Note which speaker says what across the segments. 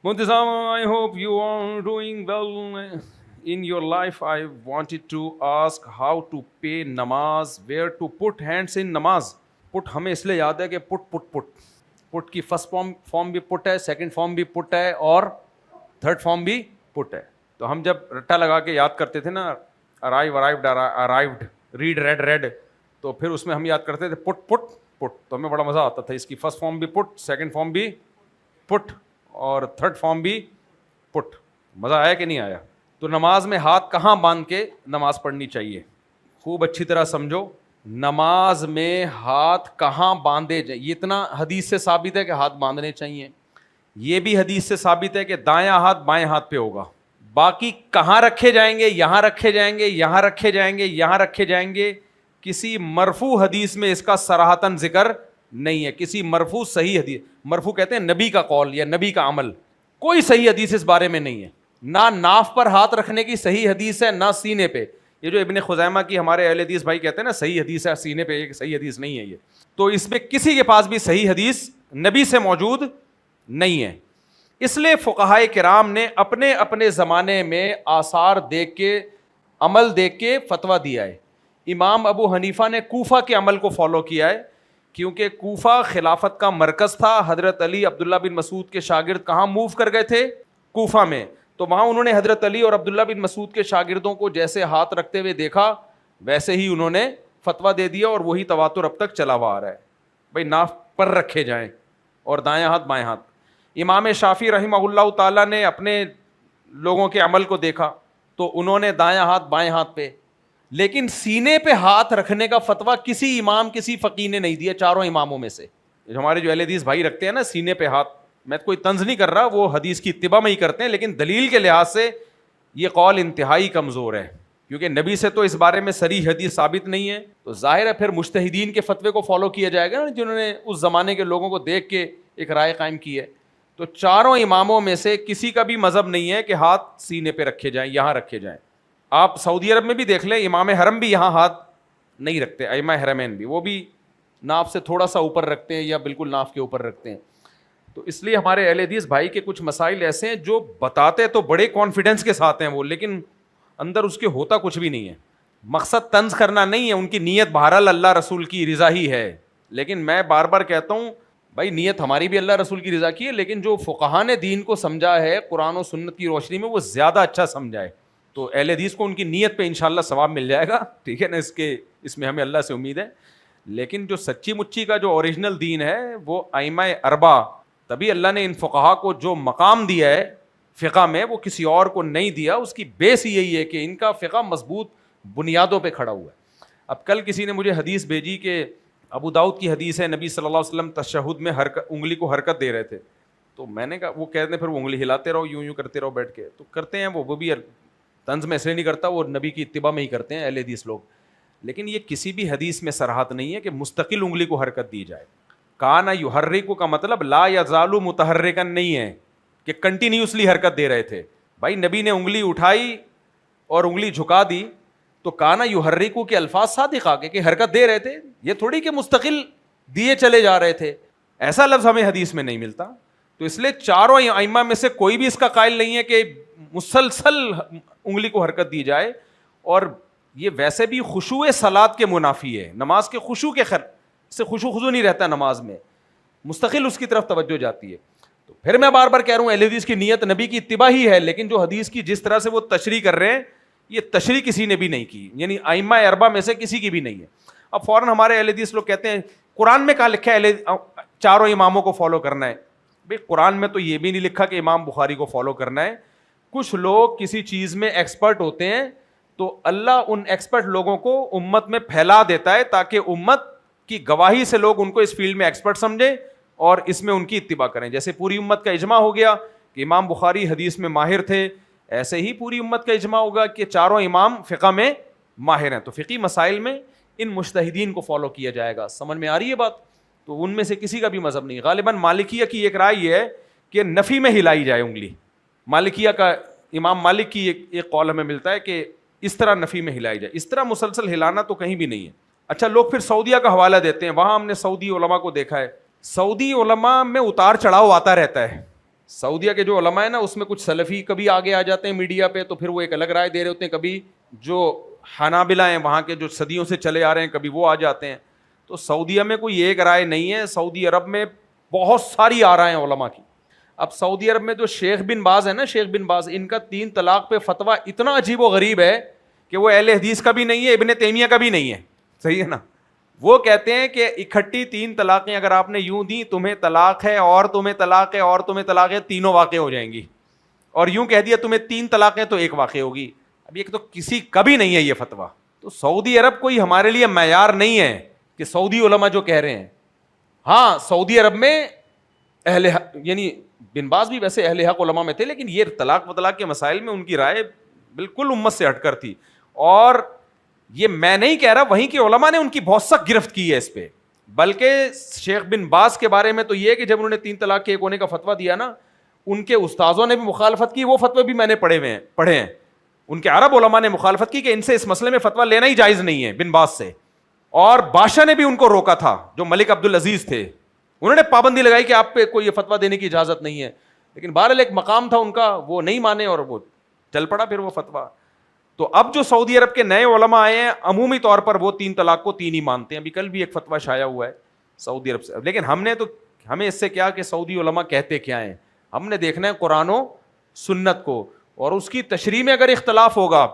Speaker 1: Muntazam, I hope you are doing well in your life. I wanted to ask how to pay namaz, where to put hands in namaz. Put हमें इसलिए याद है कि put की first form भी put है, second form भी put है और थर्ड फॉर्म भी पुट है. तो हम जब रट्टा लगा के याद करते थे ना, अराइव्ड, रीड रेड, तो फिर उसमें हम याद करते थे पुट, तो हमें बड़ा मज़ा आता था. इसकी फर्स्ट फॉर्म भी पुट, सेकंड फॉर्म भी पुट और थर्ड फॉर्म भी पुट. मज़ा आया कि नहीं आया? तो नमाज में हाथ कहाँ बांध के नमाज पढ़नी चाहिए, खूब अच्छी तरह समझो. नमाज में हाथ कहाँ बांधे जाए, ये इतना हदीस से साबित है कि हाथ बांधने चाहिए. ये भी हदीस से साबित है कि दायां हाथ बाएं हाथ पे होगा. बाकी कहाँ रखे जाएंगे, यहाँ रखे जाएंगे, यहाँ रखे जाएंगे, यहाँ रखे जाएंगे, किसी मरफू हदीस में इसका सराहतन जिक्र नहीं है. किसी मरफू सही हदीस, मरफू कहते हैं नबी का कौल या नबी का अमल, कोई सही हदीस इस बारे में नहीं है. ना नाफ पर हाथ रखने की सही हदीस है, ना सीने पे. ये जो इब्न खुज़ैमा की हमारे अहले हदीस भाई कहते हैं ना सही हदीस है सीने पे, ये सही हदीस नहीं है ये. तो इसमें किसी के पास भी सही हदीस नबी से मौजूद नहीं है. इसलिए फुक़हाए किराम ने अपने अपने ज़माने में आसार देख के, अमल देख के फतवा दिया है. इमाम अबू हनीफ़ा ने कूफ़ा के अमल को फॉलो किया है, क्योंकि कूफ़ा खिलाफत का मरकज़ था. हज़रत अली अब्दुल्ला बिन मसूद के शागिर्द कहाँ मूव कर गए थे? कूफ़ा में. तो वहाँ उन्होंने हज़रत अली और अब्दुल्ला बिन मसूद के शागिर्दों को जैसे हाथ रखते हुए देखा, वैसे ही उन्होंने फतवा दे दिया और वही तवातुर अब तक चला हुआ आ रहा है. भाई नाफ पर रखे जाएं और दायां हाथ बाएं हाथ. इमाम शाफी रहिमहुल्लाह ताला ने अपने लोगों के अमल को देखा तो उन्होंने दायां हाथ बाएं हाथ पे, लेकिन सीने पे हाथ रखने का फतवा किसी इमाम, किसी फ़कीह ने नहीं दिया चारों इमामों में से. हमारे जो अहले हदीस भाई रखते हैं ना सीने पे हाथ, मैं कोई तंज नहीं कर रहा, वो हदीस की इत्तिबा में ही करते हैं, लेकिन दलील के लिहाज से ये कौल इंतहाई कमज़ोर है, क्योंकि नबी से तो इस बारे में सरी हदीस साबित नहीं है. तो जाहिर है फिर मुज्तहिदीन के फतवे को फॉलो किया जाएगा ना, जिन्होंने उस ज़माने के लोगों को देख के एक राय कायम की है. तो चारों इमामों में से किसी का भी मज़हब नहीं है कि हाथ सीने पे रखे जाएं, यहाँ रखे जाएं. आप सऊदी अरब में भी देख लें, इमाम हरम भी यहाँ हाथ नहीं रखते, अइम्मा हरमैन भी, वो भी नाफ से थोड़ा सा ऊपर रखते हैं या बिल्कुल नाफ के ऊपर रखते हैं. तो इसलिए हमारे अहले हदीस भाई के कुछ मसाइल ऐसे हैं जो बताते तो बड़े कॉन्फिडेंस के साथ हैं वो, लेकिन अंदर उसके होता कुछ भी नहीं है. मकसद तंज करना नहीं है, उनकी नीयत बहरहाल अल्लाह रसूल की रज़ा ही है. लेकिन मैं बार बार कहता हूँ भाई नीयत हमारी भी अल्लाह रसूल की रज़ा की है, लेकिन जो फ़ुक़हा ने दीन को समझा है कुरान और सुन्नत की रोशनी में, वो ज़्यादा अच्छा समझा है. तो अहले हदीस को उनकी नीयत पे इंशाअल्लाह सवाब मिल जाएगा, ठीक है ना. इसमें हमें अल्लाह से उम्मीद है. लेकिन जो सच्ची मुच्ची का जो ओरिजिनल दीन है वो अइम्मा अरबा, तभी अल्लाह ने इन फ़ुक़हा को जो मकाम दिया है फ़िक़ा में वो किसी और को नहीं दिया. उसकी बेस यही है कि इनका फ़िक़ा मजबूत बुनियादों पे खड़ा हुआ है. अब कल किसी ने मुझे हदीस भेजी कि अबू दाऊद की हदीस है, नबी सल्लल्लाहु अलैहि वसल्लम तशहुद में उंगली को हरकत दे रहे थे. तो मैंने कहा, वो कहते हैं फिर वो उंगली हिलाते रहो, यूं यूं करते रहो बैठ के. तो करते हैं वो भी तंज में इसलिए नहीं करता, वो नबी की इत्तिबा में ही करते हैं अहले हदीस लोग. लेकिन ये किसी भी हदीस में सराहत नहीं है कि मुस्तकिल उंगली को हरकत दी जाए. काना युहर्रिकु का मतलब ला यज़ालु मुतहर्रिकन नहीं है कि कंटिन्यूसली हरकत दे रहे थे. भाई नबी ने उंगली उठाई और उंगली झुका दी, तो काना युहर्रिकु के अल्फाज सादिक आ गए कि हरकत दे रहे थे, ये थोड़ी कि मुस्तकिल दिए चले जा रहे थे. ऐसा लफ्ज़ हमें हदीस में नहीं मिलता. तो इसलिए चारों अइम्मा में से कोई भी इसका कायल नहीं है कि मुसलसल उंगली को हरकत दी जाए. और ये वैसे भी खुशू सलात के मुनाफी है, नमाज के खुशू के से खुशू खुजू नहीं रहता नमाज में, मुस्तकिल उसकी तरफ तवज्जो जाती है. तो फिर मैं बार बार कह रहा हूँ अहले हदीस की नीयत नबी की इत्तिबा ही है, लेकिन जो हदीस की जिस तरह से वो तशरीह कर रहे हैं, ये तशरीह किसी ने भी नहीं की, यानी अइम्मा अरबा में से किसी की भी नहीं है. अब फ़ौरन हमारे अहले हदीस लोग कहते हैं कुरान में कहाँ लिखा है चारों इमामों को फॉलो करना है. भाई कुरान में तो ये भी नहीं लिखा कि इमाम बुखारी को फॉलो करना है. कुछ लोग किसी चीज़ में एक्सपर्ट होते हैं तो अल्लाह उन एक्सपर्ट लोगों को उम्मत में फैला देता है ताकि उम्मत की गवाही से लोग उनको इस फील्ड में एक्सपर्ट समझें और इसमें उनकी इत्तिबा करें. जैसे पूरी उम्मत का इजमा हो गया कि इमाम बुखारी हदीस में माहिर थे, ऐसे ही पूरी उम्मत का इजमा होगा कि चारों इमाम फ़िक़ा में माहिर हैं. तो फ़िक़ी मसाइल में इन मुज्तहिदीन को फॉलो किया जाएगा. समझ में आ रही है बात? तो उनमें से किसी का भी मज़हब नहीं. गालिबन मालिकिया की एक राय है कि नफ़ी में हिलाई जाए उंगली. मालिकिया का इमाम मालिक की एक कौल हमें मिलता है कि इस तरह नफ़ी में हिलाई जाए. इस तरह मुसलसल हिलाना तो कहीं भी नहीं है. अच्छा, लोग फिर सऊदिया का हवाला देते हैं. वहाँ हमने सऊदी उलमा को देखा है, सऊदी उलमा में उतार चढ़ाव आता रहता है. سعودیہ کے جو علماء ہیں نا اس میں کچھ سلفی کبھی آگے آ جاتے ہیں میڈیا پہ تو پھر وہ ایک الگ رائے دے رہے ہوتے ہیں, کبھی جو حنابلہ ہیں وہاں کے جو صدیوں سے چلے آ رہے ہیں کبھی وہ آ جاتے ہیں. تو سعودیہ میں کوئی ایک رائے نہیں ہے, سعودی عرب میں بہت ساری آرائیں ہیں علماء کی. اب سعودی عرب میں جو شیخ بن باز ہے نا, شیخ بن باز, ان کا 3 طلاق پہ فتویٰ اتنا عجیب و غریب ہے کہ وہ اہل حدیث کا بھی نہیں ہے, ابن تیمیہ کا بھی نہیں ہے, صحیح ہے نا. وہ کہتے ہیں کہ اکٹھی 3 طلاقیں اگر آپ نے یوں دی, تمہیں طلاق ہے اور تمہیں طلاق ہے اور تمہیں طلاق ہے, تینوں واقع ہو جائیں گی. اور یوں کہہ دیا تمہیں 3 طلاقیں تو ایک واقع ہوگی. اب یہ تو کسی کا بھی نہیں ہے یہ فتویٰ. تو سعودی عرب کوئی ہمارے لیے معیار نہیں ہے کہ سعودی علماء جو کہہ رہے ہیں. ہاں سعودی عرب میں اہل یعنی بن باز بھی ویسے اہل حق علماء میں تھے, لیکن یہ طلاق و طلاق کے مسائل میں ان کی رائے بالکل امت سے ہٹ کر تھی. اور یہ میں نہیں کہہ رہا, وہیں کے علماء نے ان کی بہت سخت گرفت کی ہے اس پہ. بلکہ شیخ بن باز کے بارے میں تو یہ کہ جب انہوں نے 3 طلاق کے ایک ہونے کا فتویٰ دیا نا, ان کے استاذوں نے بھی مخالفت کی, وہ فتوے بھی میں نے پڑھے ہیں. ان کے عرب علماء نے مخالفت کی کہ ان سے اس مسئلے میں فتویٰ لینا ہی جائز نہیں ہے بن باز سے. اور بادشاہ نے بھی ان کو روکا تھا, جو ملک عبد العزیز تھے, انہوں نے پابندی لگائی کہ آپ پہ کوئی یہ فتویٰ دینے کی اجازت نہیں ہے. لیکن بہرحال ایک مقام تھا ان کا, وہ نہیں مانے اور وہ چل پڑا پھر وہ فتویٰ. تو اب جو سعودی عرب کے نئے علماء آئے ہیں عمومی طور پر وہ 3 طلاق کو 3 ہی مانتے ہیں. ابھی کل بھی ایک فتویٰ شائع ہوا ہے سعودی عرب سے, لیکن ہمیں اس سے کیا کہ سعودی علماء کہتے کیا ہیں, ہم نے دیکھنا ہے قرآن و سنت کو, اور اس کی تشریح میں اگر اختلاف ہوگا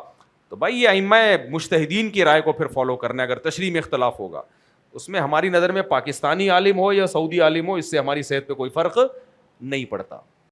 Speaker 1: تو بھائی یہ ائمہ مجتہدین کی رائے کو پھر فالو کرنا ہے. اگر تشریح میں اختلاف ہوگا اس میں ہماری نظر میں پاکستانی عالم ہو یا سعودی عالم ہو, اس سے ہماری صحت پہ کوئی فرق نہیں پڑتا.